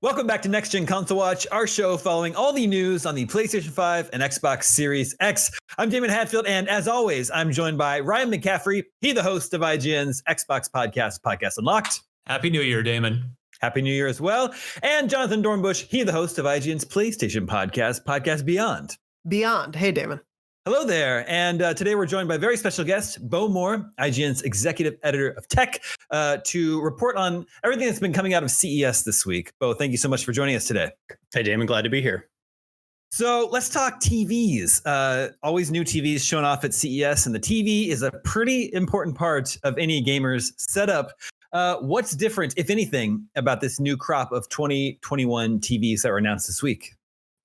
Welcome back to Next Gen Console Watch, our show following all the news on the PlayStation 5 and Xbox Series X. I'm Damon Hatfield, and as always, I'm joined by Ryan McCaffrey. He's the host of IGN's Xbox podcast, Podcast Unlocked. Happy New Year, Damon. Happy New Year as well. And Jonathan Dornbush, he's the host of IGN's PlayStation podcast, Podcast Beyond. Beyond. Hey, Damon. Hello there. And today we're joined by a very special guest, Bo Moore, IGN's executive editor of tech, to report on everything that's been coming out of CES this week. Bo, thank you so much for joining us today. Hey, Damon. Glad to be here. So let's talk TVs. Always new TVs showing off at CES, and the TV is a pretty important part of any gamer's setup. What's different, if anything, about this new crop of 2021 TVs that were announced this week?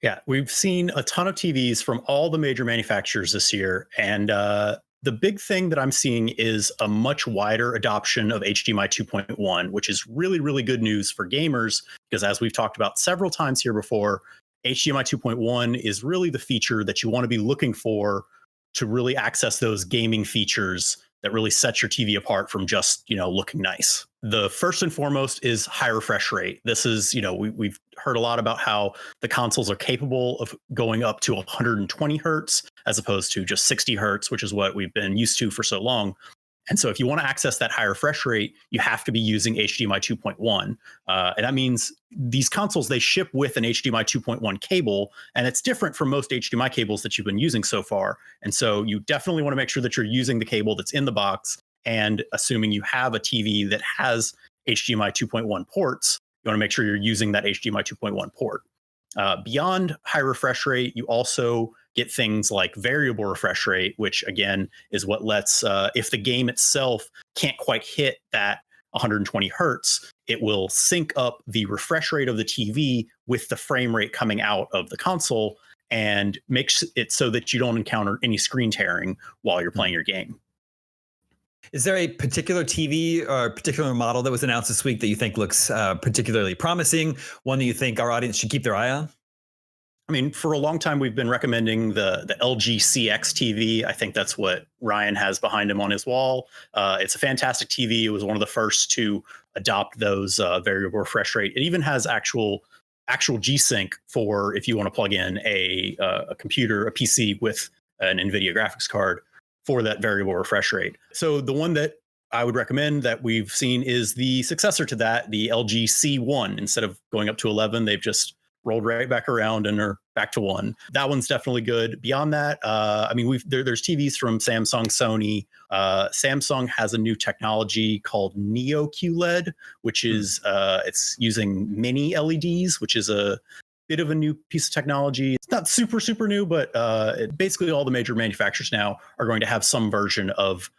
Yeah, we've seen a ton of TVs from all the major manufacturers this year. And the big thing that I'm seeing is a much wider adoption of HDMI 2.1, which is really, really good news for gamers, because as we've talked about several times here before, HDMI 2.1 is really the feature that you want to be looking for to really access those gaming features that really sets your TV apart from just, looking nice. The first and foremost is high refresh rate. This is, we've heard a lot about how the consoles are capable of going up to 120 hertz as opposed to just 60 hertz, which is what we've been used to for so long. And so if you want to access that high refresh rate, you have to be using HDMI 2.1. And that means these consoles, they ship with an HDMI 2.1 cable, and it's different from most HDMI cables that you've been using so far. And so you definitely want to make sure that you're using the cable that's in the box. And assuming you have a TV that has HDMI 2.1 ports, you want to make sure you're using that HDMI 2.1 port. Beyond high refresh rate, you also get things like variable refresh rate, which again is what lets, if the game itself can't quite hit that 120 hertz, it will sync up the refresh rate of the TV with the frame rate coming out of the console and makes it so that you don't encounter any screen tearing while you're playing your game. Is there a particular TV or a particular model that was announced this week that you think looks particularly promising, one that you think our audience should keep their eye on? I mean, for a long time, we've been recommending the LG CX TV. I think that's what Ryan has behind him on his wall. It's a fantastic TV. It was one of the first to adopt those variable refresh rate. It even has actual G-Sync for if you want to plug in a computer, a PC with an NVIDIA graphics card for that variable refresh rate. So the one that I would recommend that we've seen is the successor to that, the LG C1. Instead of going up to 11, they've just rolled right back around and are back to 1. That one's definitely good. Beyond that, there's TVs from Samsung, Sony. Samsung has a new technology called Neo QLED, which is it's using mini LEDs, which is a bit of a new piece of technology. It's not super, super new, but basically all the major manufacturers now are going to have some version of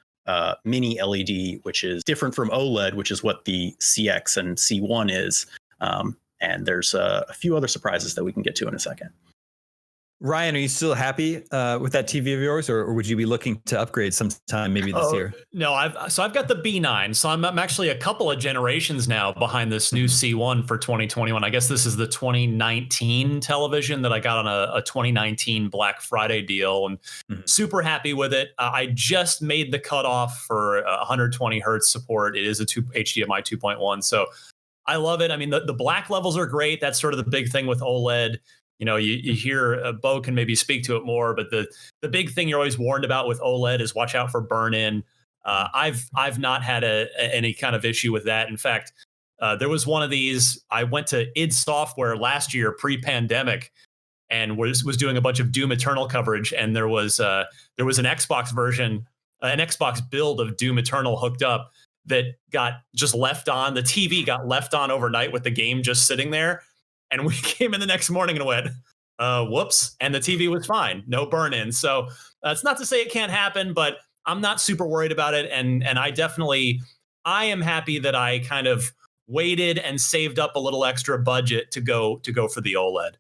mini LED, which is different from OLED, which is what the CX and C1 is. And there's a few other surprises that we can get to in a second. Ryan, are you still happy with that TV of yours, or would you be looking to upgrade sometime maybe this year? No, I've got the B9, so I'm actually a couple of generations now behind this new C1 for 2021. I guess this is the 2019 television that I got on a 2019 Black Friday deal, and super happy with it. I just made the cutoff for 120 hertz support. It is a HDMI 2.1, so I love it. I mean, the black levels are great. That's sort of the big thing with OLED. You hear Bo can maybe speak to it more, but the big thing you're always warned about with OLED is watch out for burn-in. I've not had any kind of issue with that. In fact, there was one of these. I went to id Software last year, pre-pandemic, and was doing a bunch of Doom Eternal coverage, and there was an Xbox version, an Xbox build of Doom Eternal hooked up that got just left on. The TV got left on overnight with the game just sitting there. And we came in the next morning and went, whoops. And the TV was fine. No burn in. So it's not to say it can't happen, but I'm not super worried about it. And I am happy that I kind of waited and saved up a little extra budget to go for the OLED.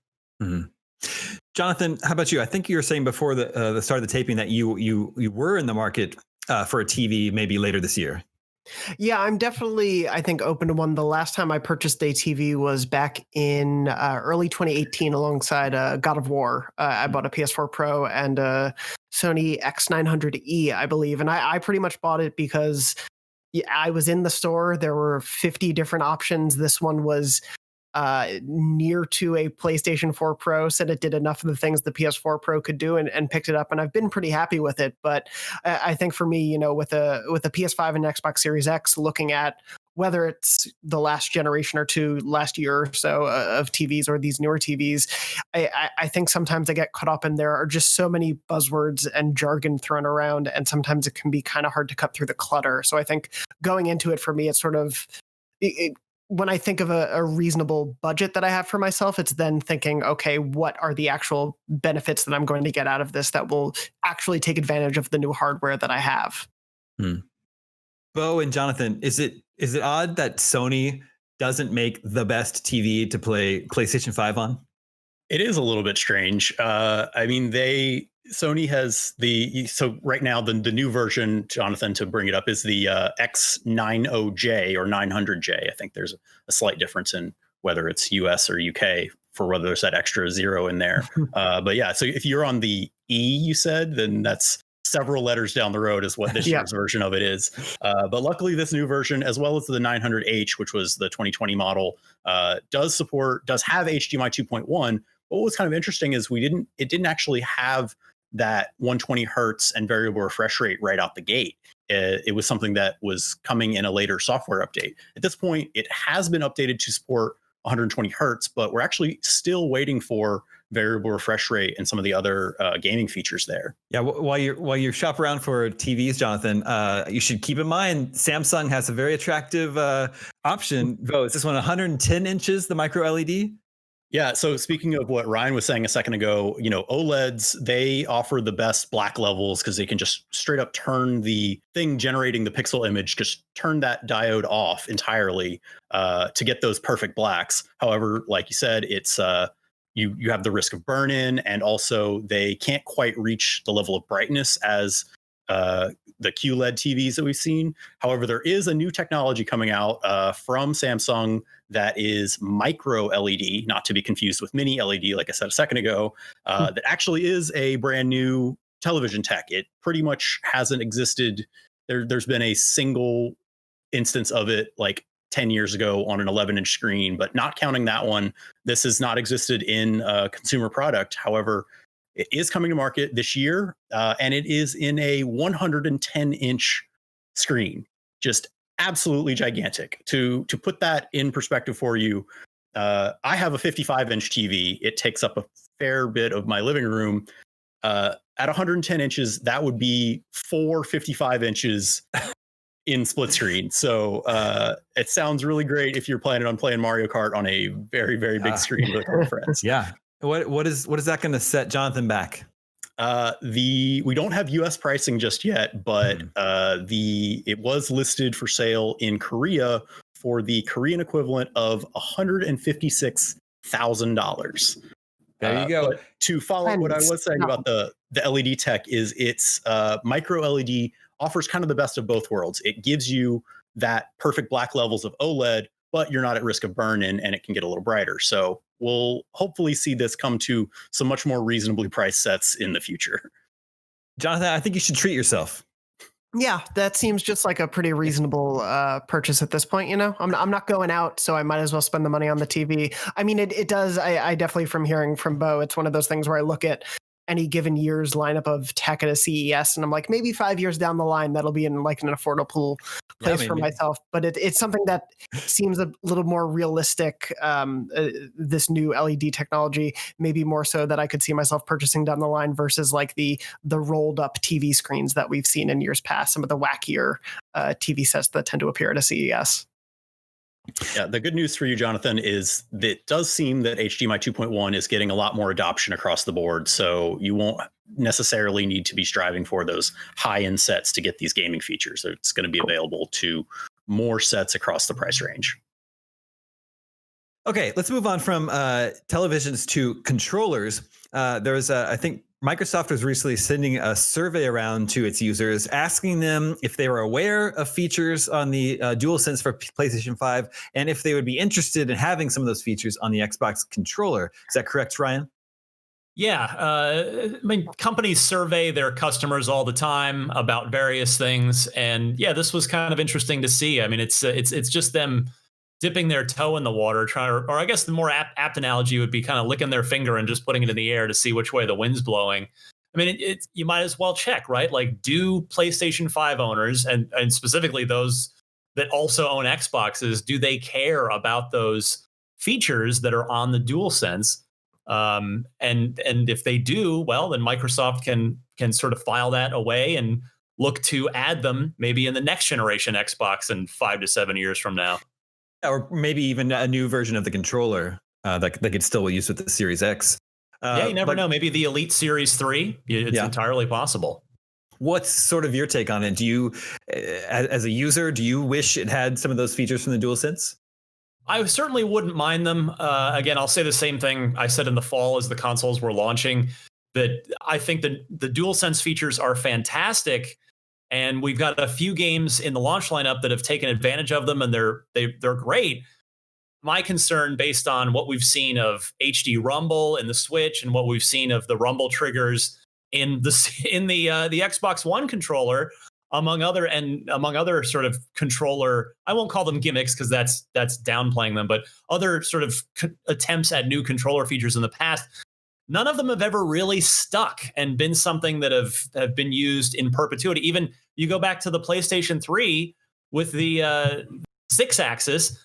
Mm-hmm. Jonathan, how about you? I think you were saying before the start of the taping that you were in the market for a TV maybe later this year. Yeah, I'm definitely, I think, open to one. The last time I purchased a TV was back in early 2018 alongside God of War. I bought a PS4 Pro and a Sony X90J, I believe. And I pretty much bought it because I was in the store. There were 50 different options. This one was near to a PlayStation 4 Pro, said it did enough of the things the PS4 Pro could do, and picked it up, and I've been pretty happy with it. But I think for me, you know, with a PS5 and Xbox Series X, looking at whether it's the last generation or two, last year or so of TVs or these newer TVs, I think sometimes I get caught up in there are just so many buzzwords and jargon thrown around, and sometimes it can be kind of hard to cut through the clutter. So I think going into it for me, it's sort of when I think of a reasonable budget that I have for myself, it's then thinking, okay, what are the actual benefits that I'm going to get out of this that will actually take advantage of the new hardware that I have? Bo and Jonathan, is it odd that Sony doesn't make the best TV to play PlayStation 5 on? It is a little bit strange. I mean, Sony has so right now the new version, Jonathan, to bring it up, is the X90J or 900J. I think there's a slight difference in whether it's US or UK for whether there's that extra zero in there. But yeah, so if you're on the E, you said, then that's several letters down the road is what this year's version of it is. But luckily this new version, as well as the 900H, which was the 2020 model, does have HDMI 2.1. What was kind of interesting is it didn't actually have that 120 hertz and variable refresh rate right out the gate. It was something that was coming in a later software update. At this point, it has been updated to support 120 hertz, but we're actually still waiting for variable refresh rate and some of the other gaming features there. Yeah, while you shop around for TVs, Jonathan, you should keep in mind Samsung has a very attractive option. Is this one 110 inches, the micro LED? Yeah. So speaking of what Ryan was saying a second ago, you know, OLEDs, they offer the best black levels because they can just straight up turn the thing generating the pixel image, just turn that diode off entirely to get those perfect blacks. However, like you said, it's you have the risk of burn-in, and also they can't quite reach the level of brightness as the QLED TVs that we've seen. However, there is a new technology coming out from Samsung that is micro LED, not to be confused with mini LED, like I said a second ago, that actually is a brand new television tech. It pretty much hasn't existed. There's been a single instance of it like 10 years ago on an 11-inch screen, but not counting that one, this has not existed in a consumer product. However, it is coming to market this year, and it is in a 110-inch screen, just absolutely gigantic. To put that in perspective for you, I have a 55-inch TV. It takes up a fair bit of my living room. At 110 inches, that would be 455 inches in split screen. So it sounds really great if you're planning on playing Mario Kart on a very, very big screen with a couple of friends. Yeah. What is that going to set Jonathan back? We don't have US pricing just yet, but it was listed for sale in Korea for the Korean equivalent of $156,000. There you go. But to follow up what I was saying about the LED tech is it's micro LED offers kind of the best of both worlds. It gives you that perfect black levels of OLED, but you're not at risk of burn-in, and it can get a little brighter. So we'll hopefully see this come to some much more reasonably priced sets in the future. Jonathan, I think you should treat yourself. Yeah, that seems just like a pretty reasonable purchase at this point. You know, I'm not going out, so I might as well spend the money on the TV. I mean, it does. I definitely, from hearing from Bo, it's one of those things where I look at any given year's lineup of tech at a CES, and I'm like, maybe 5 years down the line, that'll be in like an affordable place for myself. But it's something that seems a little more realistic. This new LED technology, maybe more so that I could see myself purchasing down the line versus like the rolled up TV screens that we've seen in years past. Some of the wackier TV sets that tend to appear at a CES. Yeah, the good news for you, Jonathan, is that it does seem that HDMI 2.1 is getting a lot more adoption across the board. So you won't necessarily need to be striving for those high-end sets to get these gaming features. It's going to be available to more sets across the price range. Okay, let's move on from televisions to controllers. There's, I think, Microsoft was recently sending a survey around to its users, asking them if they were aware of features on the DualSense for PlayStation 5, and if they would be interested in having some of those features on the Xbox controller. Is that correct, Ryan? Yeah, I mean, companies survey their customers all the time about various things, and yeah, this was kind of interesting to see. I mean, it's just them dipping their toe in the water, trying, or I guess the more apt analogy would be kind of licking their finger and just putting it in the air to see which way the wind's blowing. I mean, you might as well check, right? Like, do PlayStation 5 owners, and specifically those that also own Xboxes, do they care about those features that are on the DualSense? And if they do, well, then Microsoft can sort of file that away and look to add them maybe in the next generation Xbox in 5 to 7 years from now. Or maybe even a new version of the controller that they could still use with the Series X. Yeah, you never know. Maybe the Elite Series 3. It's entirely possible. What's sort of your take on it? Do you, as a user, do you wish it had some of those features from the DualSense? I certainly wouldn't mind them. Again, I'll say the same thing I said in the fall as the consoles were launching, that I think that the DualSense features are fantastic. And we've got a few games in the launch lineup that have taken advantage of them, and they're great. My concern, based on what we've seen of HD Rumble in the Switch and what we've seen of the Rumble triggers in the Xbox One controller, among other sort of controller, I won't call them gimmicks because that's downplaying them, but other sort of attempts at new controller features in the past, none of them have ever really stuck and been something that have been used in perpetuity. Even you go back to the PlayStation 3 with the 6-axis,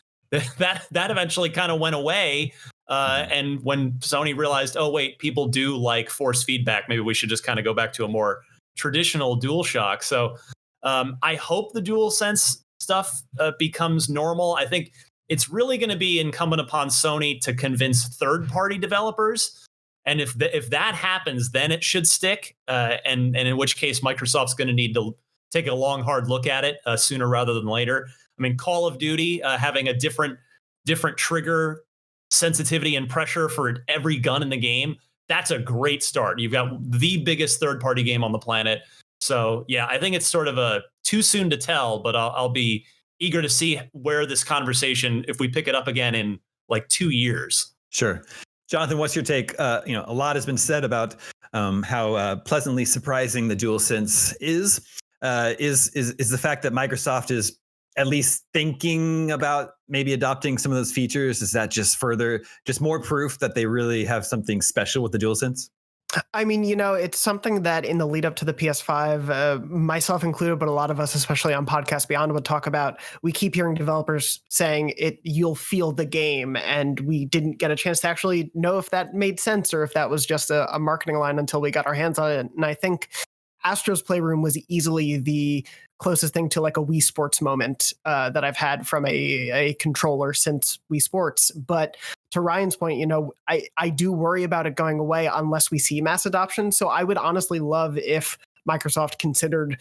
that eventually kind of went away. And when Sony realized, oh, wait, people do like force feedback, maybe we should just kind of go back to a more traditional DualShock. So I hope the DualSense stuff becomes normal. I think it's really going to be incumbent upon Sony to convince third-party developers. And if that happens, then it should stick. And in which case, Microsoft's going to need to take a long, hard look at it sooner rather than later. I mean, Call of Duty having a different trigger sensitivity and pressure for every gun in the game, that's a great start. You've got the biggest third-party game on the planet. So, yeah, I think it's sort of a too soon to tell, but I'll be eager to see where this conversation, if we pick it up again in like 2 years. Sure. Jonathan, what's your take? A lot has been said about how pleasantly surprising the DualSense is. Is the fact that Microsoft is at least thinking about maybe adopting some of those features? Is that just more proof that they really have something special with the DualSense? I mean, it's something that in the lead up to the PS5, myself included, but a lot of us, especially on Podcast Beyond, would talk about. We keep hearing developers saying you'll feel the game, and we didn't get a chance to actually know if that made sense or if that was just a marketing line until we got our hands on it. And I think Astro's Playroom was easily the closest thing to like a Wii Sports moment that I've had from a controller since Wii Sports. But to Ryan's point, I do worry about it going away unless we see mass adoption. So I would honestly love if Microsoft considered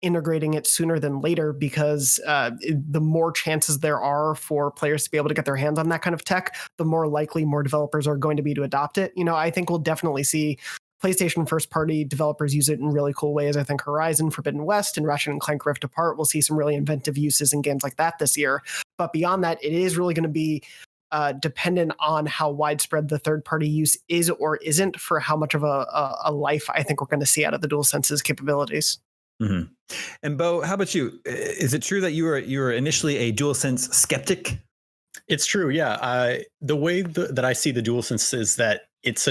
integrating it sooner than later, because the more chances there are for players to be able to get their hands on that kind of tech, the more likely more developers are going to be to adopt it. I think we'll definitely see PlayStation first-party developers use it in really cool ways. I think Horizon Forbidden West and Ratchet & Clank Rift Apart will see some really inventive uses in games like that this year. But beyond that, it is really going to be dependent on how widespread the third-party use is or isn't for how much of a life I think we're going to see out of the DualSense's capabilities. Mm-hmm. And Bo, how about you? Is it true that you were initially a DualSense skeptic? It's true, yeah. The way that I see the DualSense is that it's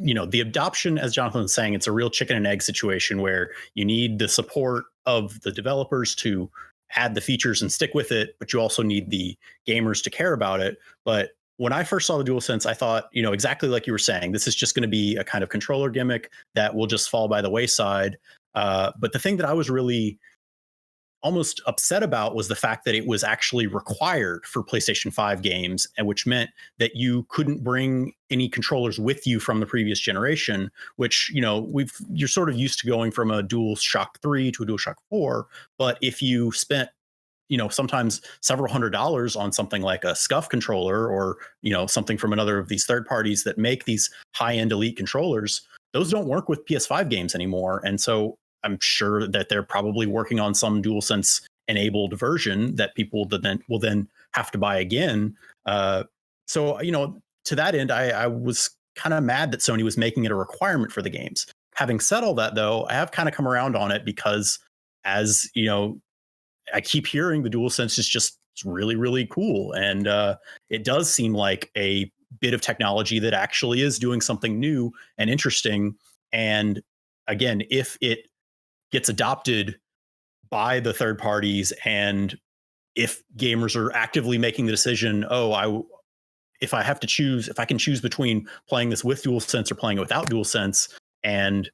the adoption, as Jonathan was saying, it's a real chicken and egg situation where you need the support of the developers to add the features and stick with it, but you also need the gamers to care about it. But when I first saw the DualSense, I thought, exactly like you were saying, this is just going to be a kind of controller gimmick that will just fall by the wayside. But the thing that I was really almost upset about was the fact that it was actually required for PlayStation 5 games, and which meant that you couldn't bring any controllers with you from the previous generation, which, you're sort of used to going from a DualShock 3 to a DualShock 4. But if you spent, sometimes several $100s on something like a SCUF controller or, something from another of these third parties that make these high-end elite controllers, those don't work with PS5 games anymore. And so I'm sure that they're probably working on some DualSense enabled version that people will then have to buy again. So, to that end, I was kind of mad that Sony was making it a requirement for the games. Having said all that, though, I have kind of come around on it because, as I keep hearing, the DualSense is just It's really, really cool. And it does seem like a bit of technology that actually is doing something new and interesting. And again, if it gets adopted by the third parties, and if gamers are actively making the decision, if I can choose between playing this with DualSense or playing it without DualSense, and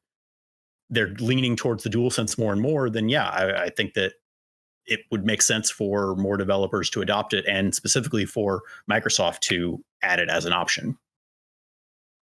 they're leaning towards the DualSense more and more, then yeah, I think that it would make sense for more developers to adopt it, and specifically for Microsoft to add it as an option.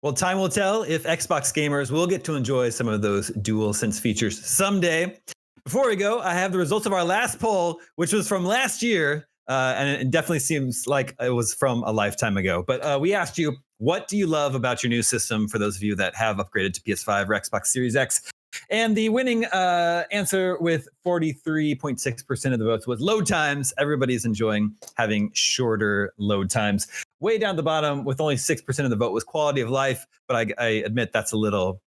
Well, time will tell if Xbox gamers will get to enjoy some of those DualSense features someday. Before we go, I have the results of our last poll, which was from last year, and it definitely seems like it was from a lifetime ago. But we asked you, what do you love about your new system, for those of you that have upgraded to PS5 or Xbox Series X? And the winning answer with 43.6% of the votes was load times. Everybody's enjoying having shorter load times. Way down the bottom with only 6% of the vote was quality of life, but I admit that's a little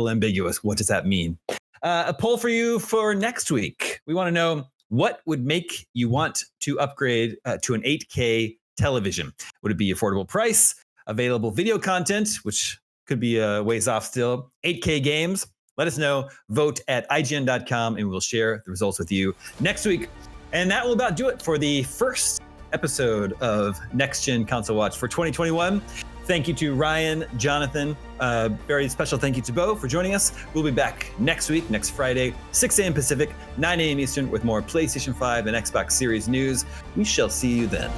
ambiguous. What does that mean? A poll for you for next week. We want to know, what would make you want to upgrade to an 8K television? Would it be affordable price, available video content, which could be a ways off still, 8K games? Let us know. Vote at IGN.com, and we'll share the results with you next week. And that will about do it for the first episode of Next Gen Console Watch for 2021. Thank you to Ryan, Jonathan. Very special thank you to Bo for joining us. We'll be back next week, next Friday, 6 a.m. Pacific, 9 a.m. Eastern, with more PlayStation 5 and Xbox Series news. We shall see you then.